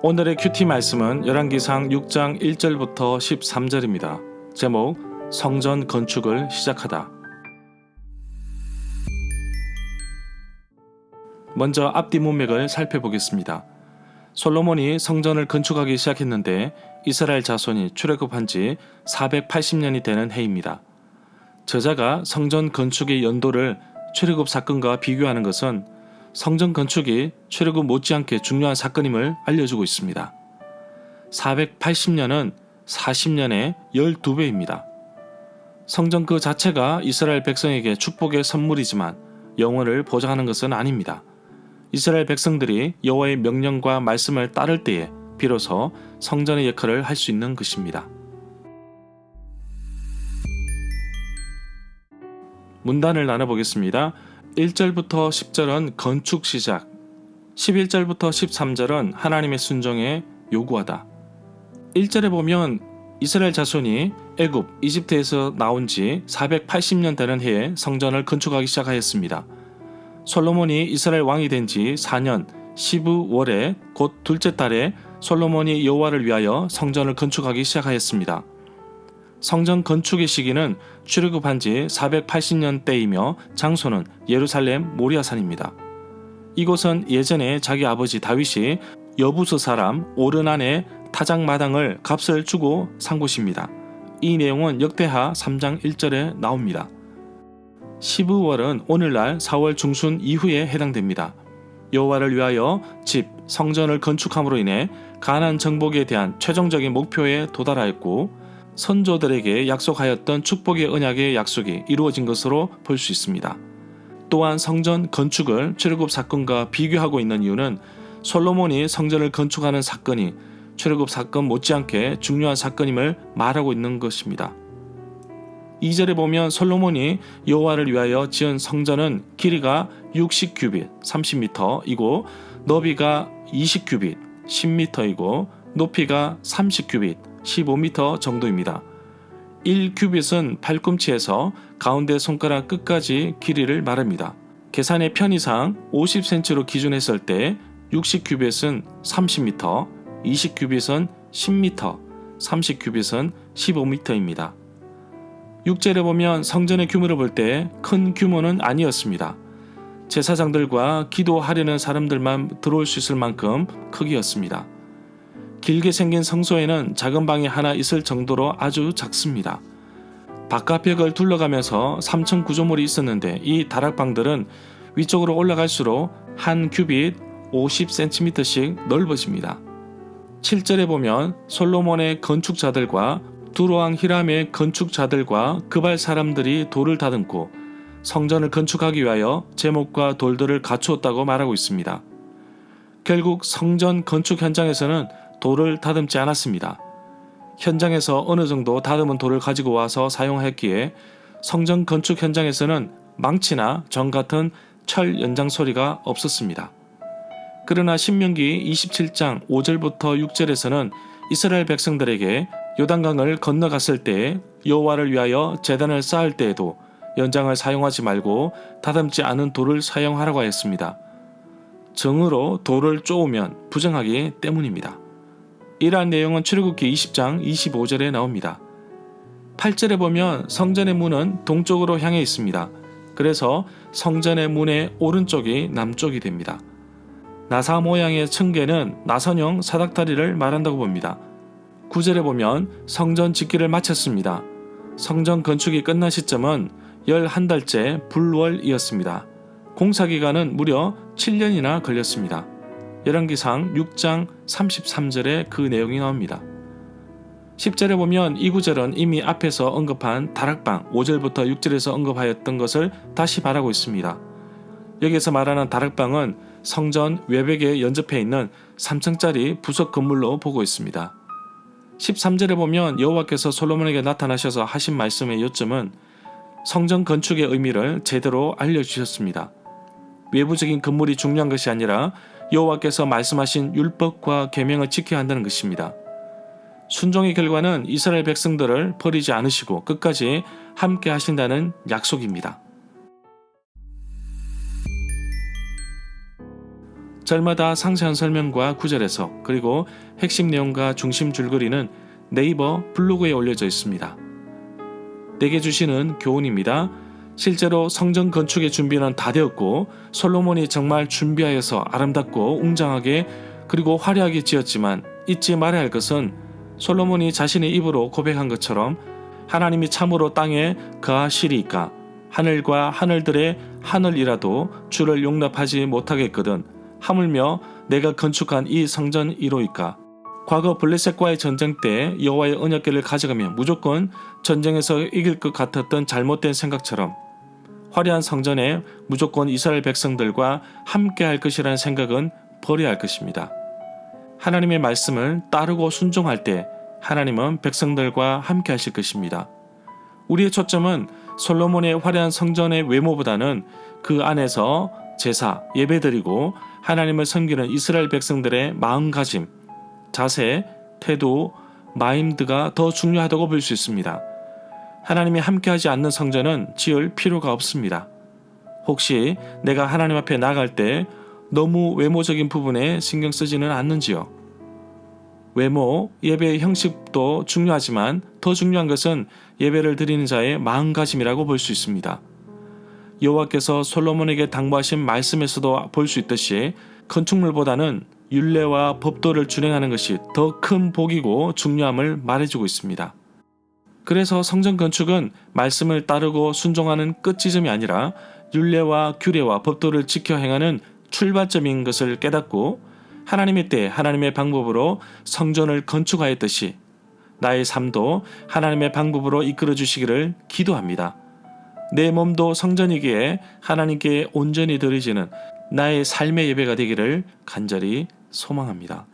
오늘의 큐티 말씀은 열왕기상 6장 1절부터 13절입니다. 제목 성전 건축을 시작하다. 먼저 앞뒤 문맥을 살펴보겠습니다. 솔로몬이 성전을 건축하기 시작했는데 이스라엘 자손이 출애굽한 지 480년이 되는 해입니다. 저자가 성전 건축의 연도를 출애굽 사건과 비교하는 것은 성전 건축이 출애굽 못지않게 중요한 사건임을 알려주고 있습니다. 480년은 40년의 12배입니다. 성전 그 자체가 이스라엘 백성에게 축복의 선물이지만 영원을 보장하는 것은 아닙니다. 이스라엘 백성들이 여호와의 명령과 말씀을 따를 때에 비로소 성전의 역할을 할 수 있는 것입니다. 문단을 나눠보겠습니다. 1절부터 10절은 건축 시작, 11절부터 13절은 하나님의 순종에 요구하다. 1절에 보면 이스라엘 자손이 애굽, 이집트에서 나온 지 480년 되는 해에 성전을 건축하기 시작하였습니다. 솔로몬이 이스라엘 왕이 된 지 4년 15월에 곧 둘째 달에 솔로몬이 여호와를 위하여 성전을 건축하기 시작하였습니다. 성전 건축의 시기는 출애굽한 지 480년 때이며 장소는 예루살렘 모리아산입니다. 이곳은 예전에 자기 아버지 다윗이 여부스 사람 오르난의 타작마당을 값을 주고 산 곳입니다. 이 내용은 역대하 3장 1절에 나옵니다. 15월은 오늘날 4월 중순 이후에 해당됩니다. 여호와를 위하여 집, 성전을 건축함으로 인해 가나안 정복에 대한 최종적인 목표에 도달하였고 선조들에게 약속하였던 축복의 언약의 약속이 이루어진 것으로 볼 수 있습니다. 또한 성전 건축을 출애굽 사건과 비교하고 있는 이유는 솔로몬이 성전을 건축하는 사건이 출애굽 사건 못지않게 중요한 사건임을 말하고 있는 것입니다. 2절에 보면 솔로몬이 여호와를 위하여 지은 성전은 길이가 60규빗 30m이고 너비가 20규빗 10m이고 높이가 30규빗 15m 정도입니다. 1규빗은 팔꿈치에서 가운데 손가락 끝까지 길이를 말합니다. 계산의 편의상 50cm로 기준했을 때 60규빗은 30m, 20규빗은 10m, 30규빗은 15m입니다. 6절에 보면 성전의 규모를 볼 때 큰 규모는 아니었습니다. 제사장들과 기도하려는 사람들만 들어올 수 있을 만큼 크기였습니다. 길게 생긴 성소에는 작은 방이 하나 있을 정도로 아주 작습니다. 바깥벽을 둘러가면서 3층 구조물이 있었는데 이 다락방들은 위쪽으로 올라갈수록 한 규빗 50cm씩 넓어집니다. 7절에 보면 솔로몬의 건축자들과 두로왕 히람의 건축자들과 그발 사람들이 돌을 다듬고 성전을 건축하기 위하여 제목과 돌들을 갖추었다고 말하고 있습니다. 결국 성전 건축 현장에서는 돌을 다듬지 않았습니다. 현장에서 어느 정도 다듬은 돌을 가지고 와서 사용했기에 성전 건축 현장에서는 망치나 정 같은 철 연장 소리가 없었습니다. 그러나 신명기 27장 5절부터 6절에서는 이스라엘 백성들에게 요단강을 건너갔을 때 여호와를 위하여 제단을 쌓을 때에도 연장을 사용하지 말고 다듬지 않은 돌을 사용하라고 하였습니다. 정으로 돌을 쪼으면 부정하기 때문입니다. 이러한 내용은 출애굽기 20장 25절에 나옵니다. 8절에 보면 성전의 문은 동쪽으로 향해 있습니다. 그래서 성전의 문의 오른쪽이 남쪽이 됩니다. 나사 모양의 층계는 나선형 사닥다리를 말한다고 봅니다. 9절에 보면 성전 짓기를 마쳤습니다. 성전 건축이 끝난 시점은 11달째 불월이었습니다. 공사기간은 무려 7년이나 걸렸습니다. 열왕기상 6장 33절에 그 내용이 나옵니다. 10절에 보면 이 구절은 이미 앞에서 언급한 다락방 5절부터 6절에서 언급하였던 것을 다시 말하고 있습니다. 여기서 말하는 다락방은 성전 외벽에 연접해 있는 3층짜리 부속 건물로 보고 있습니다. 13절에 보면 여호와께서 솔로몬에게 나타나셔서 하신 말씀의 요점은 성전 건축의 의미를 제대로 알려주셨습니다. 외부적인 건물이 중요한 것이 아니라 여호와께서 말씀하신 율법과 계명을 지켜야 한다는 것입니다. 순종의 결과는 이스라엘 백성들을 버리지 않으시고 끝까지 함께 하신다는 약속입니다. 절마다 상세한 설명과 구절 해석, 그리고 핵심 내용과 중심 줄거리는 네이버 블로그에 올려져 있습니다. 내게 주시는 교훈입니다. 실제로 성전 건축의 준비는 다 되었고 솔로몬이 정말 준비하여서 아름답고 웅장하게 그리고 화려하게 지었지만 잊지 말아야 할 것은 솔로몬이 자신의 입으로 고백한 것처럼 하나님이 참으로 땅에 거하시리이까 하늘과 하늘들의 하늘이라도 주를 용납하지 못하겠거든 하물며 내가 건축한 이 성전 이로이까. 과거 블레셋과의 전쟁 때 여호와의 언약궤를 가져가면 무조건 전쟁에서 이길 것 같았던 잘못된 생각처럼 화려한 성전에 무조건 이스라엘 백성들과 함께 할 것이라는 생각은 버려야 할 것입니다. 하나님의 말씀을 따르고 순종할 때 하나님은 백성들과 함께 하실 것입니다. 우리의 초점은 솔로몬의 화려한 성전의 외모보다는 그 안에서 제사, 예배드리고 하나님을 섬기는 이스라엘 백성들의 마음가짐, 자세, 태도, 마인드가 더 중요하다고 볼 수 있습니다. 하나님이 함께하지 않는 성전은 지을 필요가 없습니다. 혹시 내가 하나님 앞에 나갈 때 너무 외모적인 부분에 신경 쓰지는 않는지요? 외모, 예배의 형식도 중요하지만 더 중요한 것은 예배를 드리는 자의 마음가짐이라고 볼 수 있습니다. 여호와께서 솔로몬에게 당부하신 말씀에서도 볼 수 있듯이 건축물보다는 율례와 법도를 준행하는 것이 더 큰 복이고 중요함을 말해주고 있습니다. 그래서 성전 건축은 말씀을 따르고 순종하는 끝지점이 아니라 율례와 규례와 법도를 지켜 행하는 출발점인 것을 깨닫고 하나님의 때 하나님의 방법으로 성전을 건축하였듯이 나의 삶도 하나님의 방법으로 이끌어 주시기를 기도합니다. 내 몸도 성전이기에 하나님께 온전히 드려지는 나의 삶의 예배가 되기를 간절히 소망합니다.